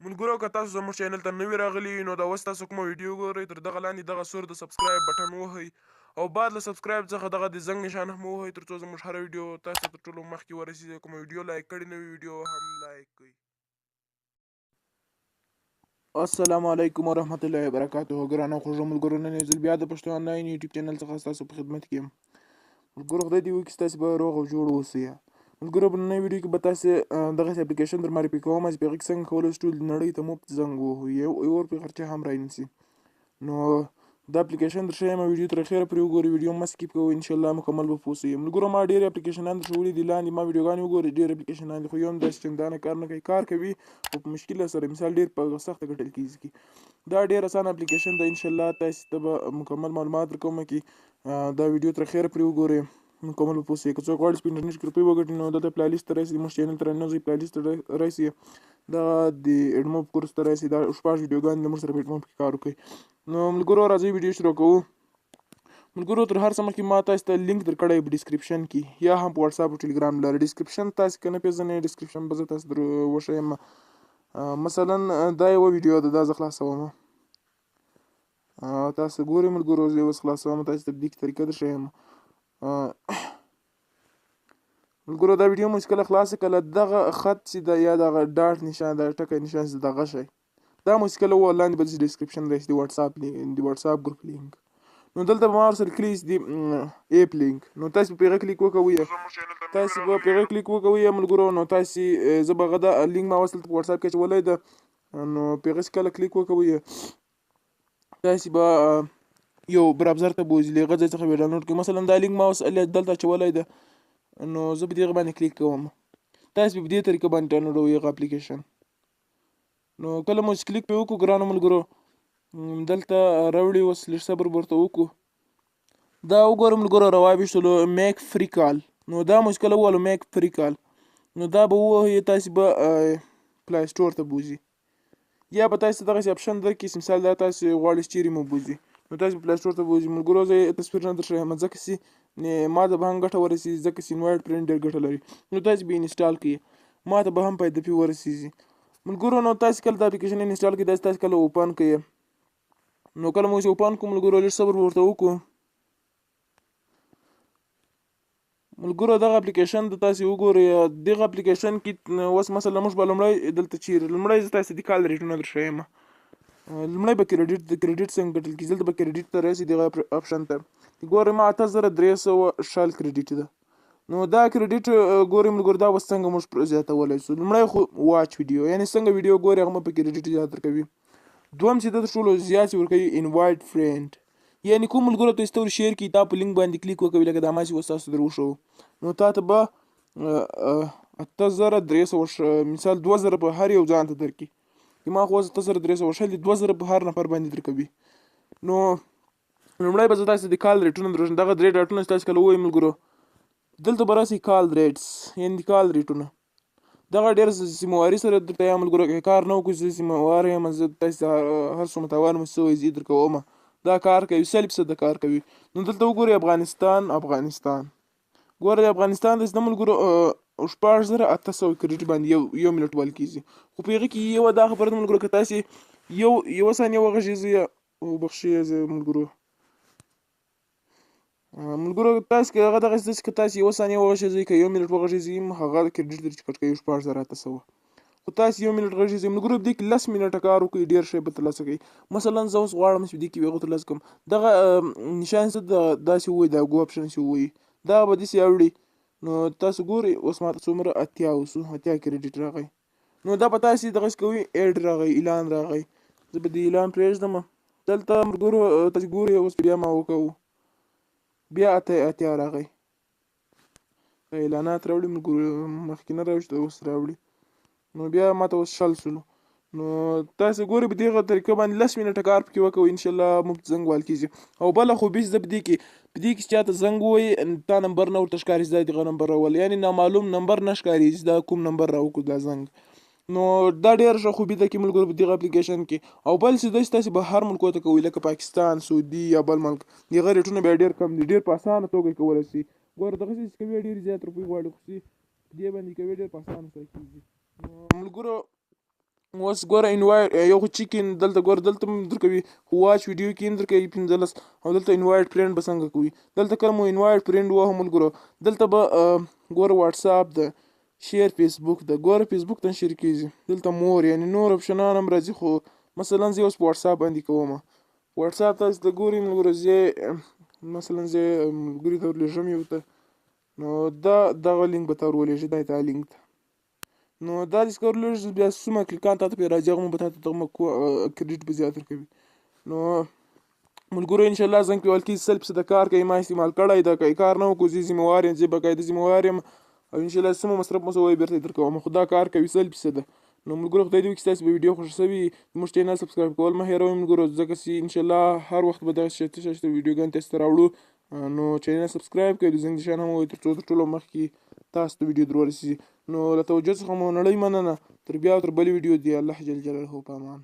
ملګرو که تاسو زموږ چینل ته نوي راغلي نو دا اوس تاسو کومه ویډیو ګورئ تر دغه لاندې دغه سور د سبسکرایب بټن ووهئ او بعد له سبسکرایب څخه دغه د زنګ نشان هم ووهئ تر څو زموږ هره ویډیو تاسو ته تر ټولو مخکې ورسیږي. کومه ویډیو لایک کړې نوي ویډیو هم لایک کړئ. السلام علیکم ورحمت الله وبرکاته. ګرانو خوږو ملګرو، نن یو ځل بیا د پښتو آنلاین یوټیوب چینل څخه ستاسو په خدمت کې یم. ملګرو خدای دې وکړي ستاسې به روغ او جوړ اوسئ. ملګرو په نننۍ ویډیو کې به تاسې دغسې اپلیکیشن در معرفي کوم چې په هغې کې څنګه کولی شو ټولې نړۍ ته مفت زنګ ووهو، یو روپۍ خرچه هم رانیسي. نو دا اپلیکیشن در ښیم، ویډیو تر اخره پورې وګورئ، ویډیو مه سکیپ کوئ، انشاءالله مکمل به پوه سئ. ملګرو ما ډېرې اپلیکیشنان در ښودلي دي، لاندې ما ویډیوګانې وګورئ، ډېر اپلیکیشنان دي خو یو هم داسې چندانه کار نه کوي، کار کوي خو په مشکله سره، مثال ډېر په سخته ګټل کېږي. دا ډېر اسانه اپلیکیشن ده، انشاءالله تاسې ته به مکمل معلومات درکوم کې دا ویډیو تر اخره پورې وګورئ، مکمل به پوه سئ. که څوک غواړي چې په انټرنیټ کې روپۍ وګټي نو دلته پلای لیست ته راشئ، زموږ چینل ته راننوځئ، پلای لیست ته راشئ، دغه د ایډموب کورس ته راشئ، دا شپږ ویډیوګانې له موږ سره په ایډموب کې کار وکړئ. نو ملګرو راځئ ویډیو شروع کوو. ملګرو تر هر څه مخکې ما تاسو ته لینک درکړی په ډسکرپشن کې، یا هم په واتساپ او ټلګرام لاره. ډسکرپشن تاسو که نه پېژنئ، ډسکرپشن به زه تاسو در وښیم. مثلا دا یوه ویډیو ده، دا زه خلاصوم. تاسو ګورئ ملګرو، زه یې اوس خلاصوم، تاسو ته په دې کې طریقه درښیم. ملګرو دا ویډیو مو چې کله خلاصه کړله، دغه خط چې ده یا دغه ډاټ نشان، دغه ټکی نشان چې دغه شی دا مو چې کله ووهل، لاندې به چې ډسکرپشن راشي د واتساپ ګروپ لینک، نو دلته به ما ورسره کړي چې د ایپ لینک، نو تاسې په هغه کلیک وکوئ. تاسې به په هغه کلیک وکوئ ملګرو، نو تاسې زه به هغه دا لینک ما اوس دلته په واتساپ کې اچولی ده، نو په هغه چې کله کلیک وکوئ تاسې به یو براوزر ته بوځي، له هغه ځای څخه به ډاونلوډ کړئ. مثلا دا لینک ما اوس دلته اچولی ده، نو زه په دې باندې کلیک کوم. تاسې په دې طریقه باندې ډاونلوډوئ هغه اپلیکیشن. نو کله مو چې کلیک پرې وکړو ګرانو ملګرو، دلته راوړي، اوس لږ صبر به ورته وکړو. دا وګورئ ملګرو راوایستلو میک فری کال، نو دا مو چې کله ووهلو میک فری کال، نو دا به ووهئ، تاسې به پلای سټور ته بوځي، یا به تاسې ته دغسې اپشن درکړي چې مثال دا تاسې غواړئ چې چیرې مو بوځي، نو تاسې به پلای سټور ته بوځي. ملګرو زه یې تصویر نه درښیم ځکه چې ما ته به هم ګټه ورسېږي، ځکه چې انوایډ پرنټ ډېر ګټه لري، نو تاسې به انسټال کړئ، ما ته به هم فایده پرې ورسېږي. ملګرو نو تاسې کله دا اپلیکیشن انسټال کړئ، داسې تاسې کله اوپن کړئ، نو کله مو چې اوپن کړو ملګرو لږ صبر به ورته وکړو. ملګرو دغه اپلیکیشن ته تاسې وګورئ، دغه اپلیکیشن کې اوس مثلا موږ به لومړی دلته چیرې لومړی زه تاسې د کال ریټونه درښیم. لومړی به کریډیټ څنګه ګټل کېږي، دلته به کریډیټ ته راشئ، دغه اپشن ته ګورئ ما 8360 کریډیټ ده. نو دا کریډیټ ګورئ ملګرو دا اوس څنګه موږ زیاتولی شو. لومړی خو واچ ویډیو، یعنې څنګه ویډیو ګورئ هغه مو په کریډیټ زیات درکوي. دویم چې ده تر ټولو زیات چې ورکوي انوایټ فرینډ، یعنې کوم ملګرو ته چې ته ور شیر کړي، تا په لینک باندې کلیک وکوي، لکه دا ما چې اوس تاسو در وښو، نو تا ته به 8300 مثال 2000 په هر یو ځان ته درکړي، ما خو اوس 8300 دي، 2000 په هر نفر باندې درکوي. نو لومړی به زه تاسې د کال ریټونه درښیم، دغه درې ډاټونه چې تاسې کله ووایئ ملګرو، دلته به راسئ کال ریټس، یعنې د کال ریټونه، دغه ډېر سیمواري سره درته یا ملګرو که کار نه وکړو، زه سیموار یم، زه تاسې ته هر څومره تاوان مو شوی زه یې درکوم، دا کار کوي، 100% کار کوي. نو دلته وګورئ افغانستان ګوره د افغانستان د ملګرو 6800 کریډیټ باندې یو منټ ویل کېږي، خو په هغې کې یوه دا خبره ده ملګرو، که تاسې یوه ثانیه وغږېږئ، وبخښئ زه ملګرو تاسې که هغه دغسې ده چې که تاسې یوه ثانیه وغږېږئ، که یو منټ وغږېږئ، هغه کریډیټ در چې کټ کوي 6800، خو تاسې یو منټ غږېږئ ملګرو، په دې کې 10 منټه کار وکړئ، ډېر شی به ترلاسه کوئ. مثلا زه اوس غواړم چې په دې کې هغه ترلاسه کړم، دغه نشان څه داسې ووایي، دا ګو اپشن چې ووایي دغه به داسې راوړي، نو تاسو ګورئ اوس ما ته څومره 80 کریډیټ راغی. نو دا به تاسې دغسې کوئ، ایډ راغی، اعلان راغی، زه به د اعلان پرېږدم. دلته ملګرو تاسې ګورئ اوس بیا ما وکوو، بیا 80 راغی، اعلانات راوړي ملګرو، مخکې نه راوړي، اوس راوړي، نو بیا ماته اوس 100 شولو. نو تاسې ګورئ په دغه طریقه باندې 10 منټه کار پکې وکوئ، انشاءالله مفت زنګ وهل کېږي. او بله خوبي چې زه په دې کې چې چاته زنګ ووایي، تا نمبر نه ورته ښکاري چې دا دغه نمبر راولي، یعنې نامعلوم نمبر نه ښکاري چې دا کوم نمبر راوکړو دا زنګ. نو دا ډېره ښه خوبي ده کې ملګرو په دغه اپلیکیشن کې. او بل څه ده چې تاسې بهر ملکو ته کوئ، لکه پاکستان، سعودي یا بل ملک، د هغه ریټونه بیا ډېر کم دي، ډېر په اسانه توګه یې کولی شي. ګوره دغسې چې کوي ډېرې زیات روپۍ غواړي، خو چې په دې باندې کوي ډېر په اسانه سره کېږي. ملګرو اوس ګوره انوایټ یو خو چیکن دلته ګوره دلته هم درکوي خو واچ ویډیو کې هم درکوي 15 او دلته انوایټ فرینډ به څنګه کوي دلته کله مو انوایټ فرینډ ووهه ملګرو دلته به ګوره واتساپ ده شیر فیسبوک ده ګوره فیسبوک ته شیر کیږي دلته مور یعنی نور اپشنان هم راځي خو مثلا زه اوس په واتساپ باندې کوم واتساپ تاسو ته ګورئ ملګرو زه مثلا زه ملګري ته ورلیږم یو ته نو دغه لینک به تا ورولېږي دا تا لینک ته نو دا داسې کولای بیا څومره کلیکان تا ته پرې راځي هغه مو به تا ته دغه کریډیټ به زیات ورکوي نو ملګرو انشاءالله زنګ پې ویل کېږي 100% کار کوي ما استعمال کړی ده که کار نه وکړو زه ذمهوار یم زه باقاعده ذمهوار یم او انشاءالله څومره مصرف مو وایي بېرته یې درکوم خو دا کار کوي 100% نو ملګرو خدای دې وکړي ستاسو به ویډیو خوښه شوي زموږ چینل سبسکرایب کول مه هېروئ ملګرو ځکه چې انشاءالله هر وخت به دغه شته ویډیوګانې تاسو ته راوړو نو چینل سبسکرایب کړئ د زنګ نشان هم ووایئ تر څو تر ټولو مخکې تاسو ته ویډیو در ورسېږي نو له توجه څخه مو نړۍ مننه تر بیا او تر بلې ویډیو دی الله جل جلاله په امان